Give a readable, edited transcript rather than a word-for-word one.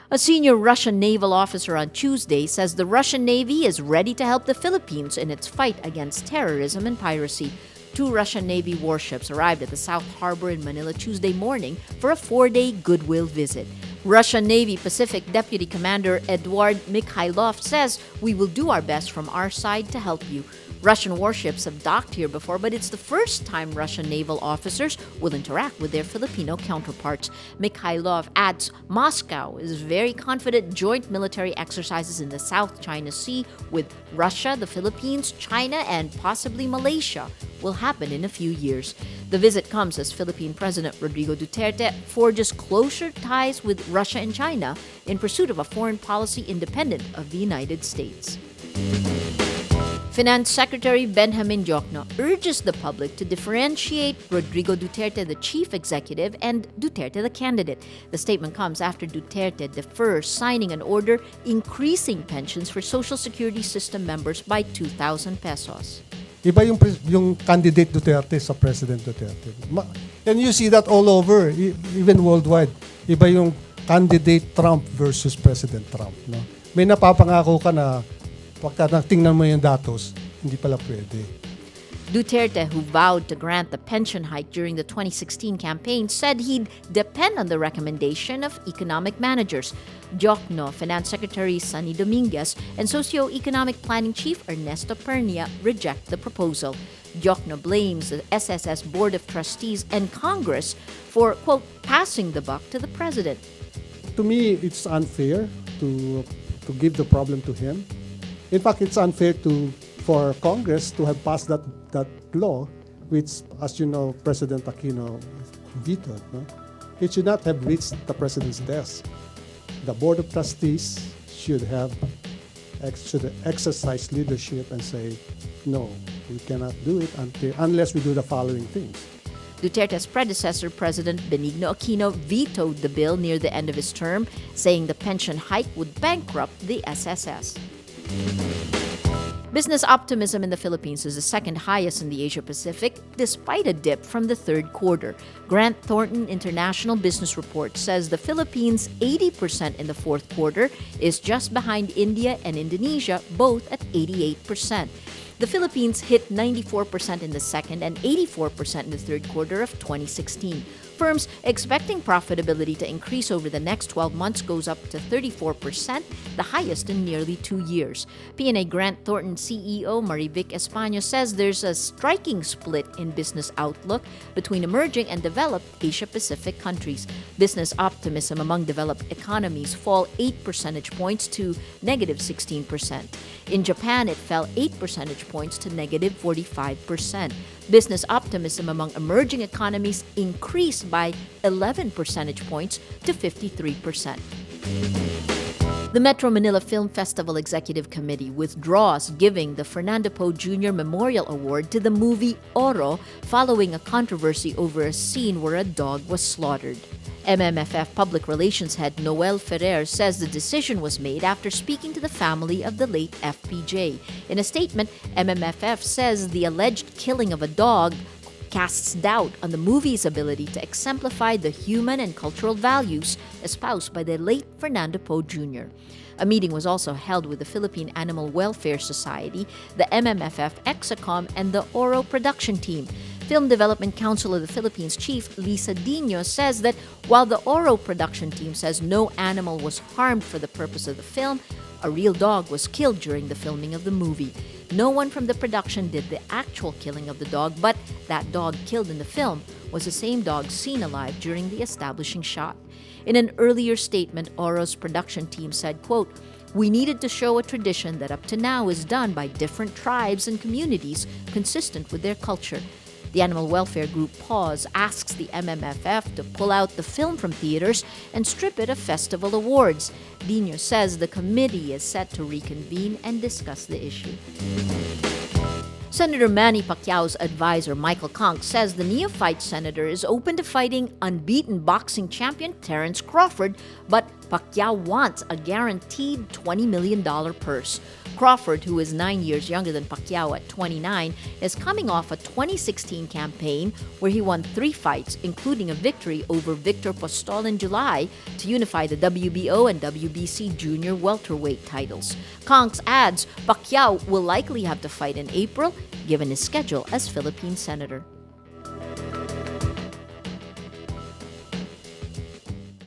A senior Russian naval officer on Tuesday says the Russian Navy is ready to help the Philippines in its fight against terrorism and piracy. 2 Russian Navy warships arrived at the South Harbor in Manila Tuesday morning for a 4-day goodwill visit. Russian Navy Pacific Deputy Commander Eduard Mikhailov says, "We will do our best from our side to help you." Russian warships have docked here before, but it's the first time Russian naval officers will interact with their Filipino counterparts. Mikhailov adds Moscow is very confident joint military exercises in the South China Sea with Russia, the Philippines, China, and possibly Malaysia will happen in a few years. The visit comes as Philippine President Rodrigo Duterte forges closer ties with Russia and China in pursuit of a foreign policy independent of the United States. Finance Secretary Benjamin Diokno urges the public to differentiate Rodrigo Duterte, the chief executive, and Duterte, the candidate. The statement comes after Duterte defers signing an order increasing pensions for Social Security system members by 2,000 pesos. Iba yung candidate Duterte sa President Duterte. And you see that all over, even worldwide. Iba yung candidate Trump versus President Trump. No? May napapangako ka na pagka tingnan mo yung datos, hindi pala pwede. Duterte, who vowed to grant the pension hike during the 2016 campaign, said he'd depend on the recommendation of economic managers. Diokno, Finance Secretary Sonny Dominguez, and Socio-Economic Planning Chief Ernesto Pernia reject the proposal. Diokno blames the SSS Board of Trustees and Congress for, quote, passing the buck to the president. To me, it's unfair to give the problem to him. In fact, it's unfair for Congress to have passed that law, which, as you know, President Aquino vetoed. No? It should not have reached the President's desk. The Board of Trustees should exercise leadership and say, no, we cannot do it unless we do the following things. Duterte's predecessor, President Benigno Aquino, vetoed the bill near the end of his term, saying the pension hike would bankrupt the SSS. Business optimism in the Philippines is the second highest in the Asia-Pacific, despite a dip from the third quarter. Grant Thornton International Business Report says the Philippines' 80% in the fourth quarter is just behind India and Indonesia, both at 88%. The Philippines hit 94% in the second and 84% in the third quarter of 2016. Firms expecting profitability to increase over the next 12 months goes up to 34%, the highest in nearly 2 years. PNA Grant Thornton CEO Marivic Españo says there's a striking split in business outlook between emerging and developed Asia-Pacific countries. Business optimism among developed economies fall 8 percentage points to negative 16%. In Japan, it fell 8 percentage points to negative 45%. Business optimism among emerging economies increased by 11 percentage points to 53%. The Metro Manila Film Festival Executive Committee withdraws giving the Fernando Poe Jr. Memorial Award to the movie Oro following a controversy over a scene where a dog was slaughtered. MMFF Public Relations Head Noel Ferrer says the decision was made after speaking to the family of the late FPJ. In a statement, MMFF says the alleged killing of a dog casts doubt on the movie's ability to exemplify the human and cultural values espoused by the late Fernando Poe Jr. A meeting was also held with the Philippine Animal Welfare Society, the MMFF Exacom, and the Oro production team. Film Development Council of the Philippines Chief Lisa Dino says that while the Oro production team says no animal was harmed for the purpose of the film, a real dog was killed during the filming of the movie. No one from the production did the actual killing of the dog, but that dog killed in the film was the same dog seen alive during the establishing shot. In an earlier statement, Oro's production team said, quote, "We needed to show a tradition that up to now is done by different tribes and communities consistent with their culture." The Animal Welfare Group PAWS asks the MMFF to pull out the film from theaters and strip it of festival awards. Dino says the committee is set to reconvene and discuss the issue. Senator Manny Pacquiao's advisor, Michael Koncz, says the neophyte senator is open to fighting unbeaten boxing champion Terence Crawford, but Pacquiao wants a guaranteed $20 million purse. Crawford, who is 9 years younger than Pacquiao at 29, is coming off a 2016 campaign where he won 3 fights, including a victory over Victor Postol in July to unify the WBO and WBC junior welterweight titles. Koncz adds Pacquiao will likely have to fight in April, given his schedule as Philippine senator.